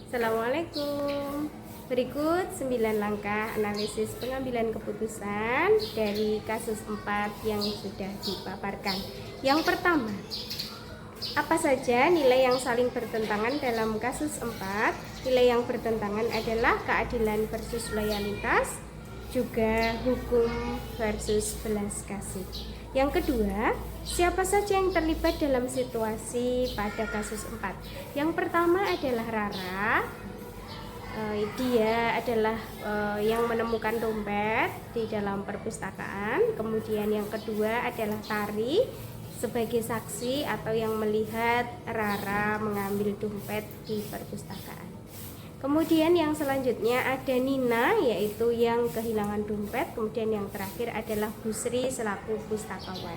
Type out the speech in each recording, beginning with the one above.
Assalamualaikum. Berikut 9 langkah analisis pengambilan keputusan dari kasus 4 yang sudah dipaparkan. Yang pertama, apa saja nilai yang saling bertentangan dalam kasus 4? Nilai yang bertentangan adalah keadilan versus loyalitas, juga hukum versus belas kasih. Yang kedua, siapa saja yang terlibat dalam situasi pada kasus 4? Yang pertama adalah Rara. Dia adalah yang menemukan dompet di dalam perpustakaan. Kemudian yang kedua adalah Tari sebagai saksi atau yang melihat Rara mengambil dompet di perpustakaan. Kemudian yang selanjutnya ada Nina, yaitu yang kehilangan dompet. Kemudian yang terakhir adalah Busri selaku pustakawan.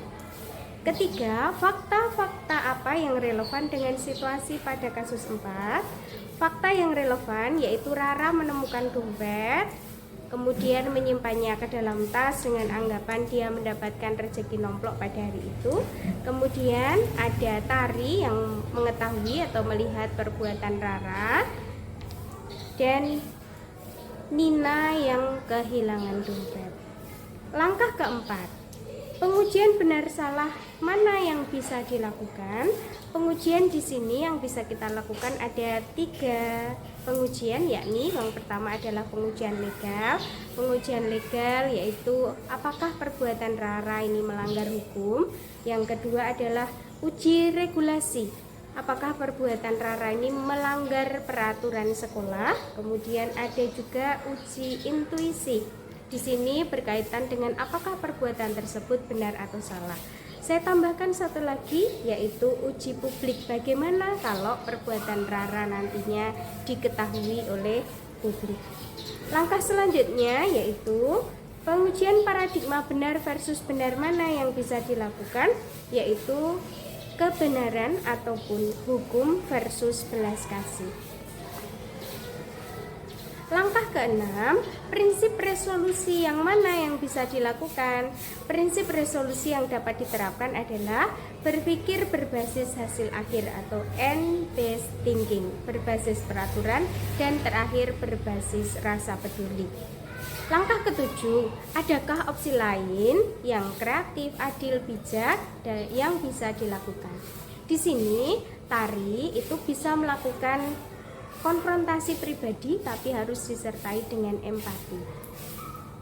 Ketiga, fakta-fakta apa yang relevan dengan situasi pada kasus 4? Fakta yang relevan yaitu Rara menemukan dompet, kemudian menyimpannya ke dalam tas dengan anggapan dia mendapatkan rezeki nomplok pada hari itu. Kemudian ada Tari yang mengetahui atau melihat perbuatan Rara, dan Nina yang kehilangan dompet. Langkah keempat, pengujian benar salah mana yang bisa dilakukan? Pengujian di sini yang bisa kita lakukan ada 3 pengujian, yakni yang pertama adalah pengujian legal. Pengujian legal yaitu apakah perbuatan Rara ini melanggar hukum. Yang kedua adalah uji regulasi. Apakah perbuatan Rara ini melanggar peraturan sekolah? Kemudian ada juga uji intuisi. Di sini berkaitan dengan apakah perbuatan tersebut benar atau salah. Saya tambahkan satu lagi, yaitu uji publik. Bagaimana kalau perbuatan Rara nantinya diketahui oleh publik. Langkah selanjutnya yaitu pengujian paradigma benar versus benar mana yang bisa dilakukan, yaitu kebenaran ataupun hukum versus belas kasih. Langkah keenam, prinsip resolusi yang mana yang bisa dilakukan? Prinsip resolusi yang dapat diterapkan adalah berpikir berbasis hasil akhir atau end-based thinking, berbasis peraturan, dan terakhir berbasis rasa peduli. Langkah ketujuh, adakah opsi lain yang kreatif, adil, bijak dan yang bisa dilakukan? Di sini Tari itu bisa melakukan konfrontasi pribadi tapi harus disertai dengan empati.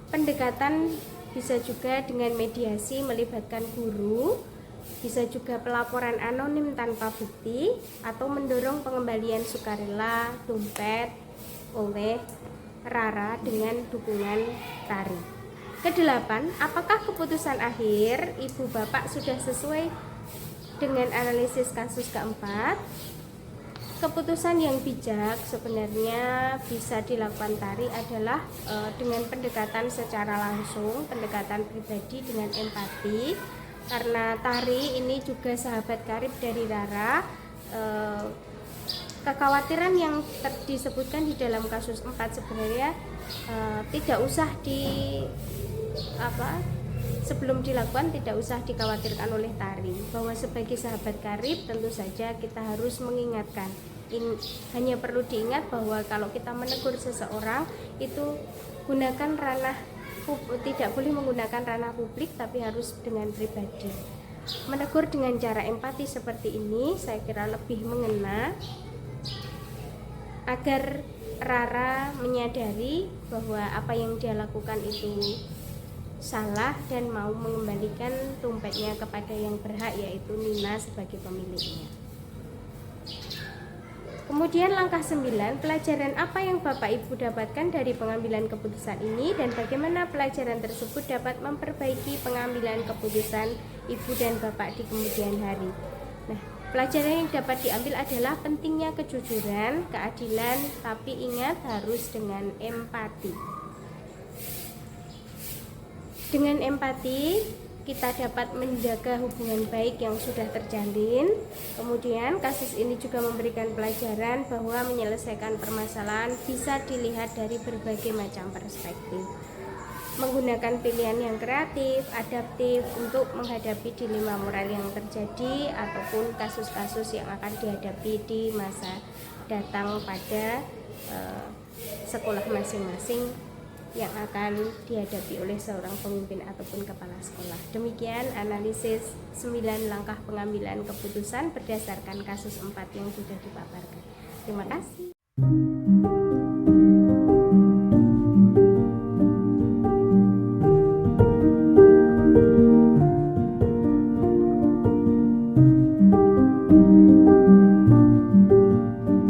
Pendekatan bisa juga dengan mediasi melibatkan guru, bisa juga pelaporan anonim tanpa bukti, atau mendorong pengembalian sukarela dompet oleh Rara dengan dukungan Tari. Kedelapan, apakah keputusan akhir ibu bapak sudah sesuai dengan analisis kasus keempat? Keputusan yang bijak sebenarnya bisa dilakukan Tari adalah dengan pendekatan secara langsung, pendekatan pribadi dengan empati, karena Tari ini juga sahabat karib dari Rara. Kekhawatiran yang disebutkan di dalam kasus 4 sebenarnya tidak usah sebelum dilakukan tidak usah dikhawatirkan oleh Tari, bahwa sebagai sahabat karib tentu saja kita harus mengingatkan. Hanya perlu diingat bahwa kalau kita menegur seseorang itu gunakan tidak boleh menggunakan ranah publik, tapi harus dengan pribadi. Menegur dengan cara empati seperti ini saya kira lebih mengena, agar Rara menyadari bahwa apa yang dia lakukan itu salah dan mau mengembalikan dompetnya kepada yang berhak, yaitu Nina sebagai pemiliknya. Kemudian langkah 9, pelajaran apa yang Bapak Ibu dapatkan dari pengambilan keputusan ini dan bagaimana pelajaran tersebut dapat memperbaiki pengambilan keputusan Ibu dan Bapak di kemudian hari. Nah, Pelajaran yang dapat diambil adalah pentingnya kejujuran, keadilan, tapi ingat harus dengan empati. Dengan empati, kita dapat menjaga hubungan baik yang sudah terjalin. Kemudian, kasus ini juga memberikan pelajaran bahwa menyelesaikan permasalahan bisa dilihat dari berbagai macam perspektif. Menggunakan pilihan yang kreatif, adaptif untuk menghadapi dilema moral yang terjadi ataupun kasus-kasus yang akan dihadapi di masa datang pada sekolah masing-masing yang akan dihadapi oleh seorang pemimpin ataupun kepala sekolah. Demikian analisis 9 langkah pengambilan keputusan berdasarkan kasus 4 yang sudah dipaparkan. Terima kasih.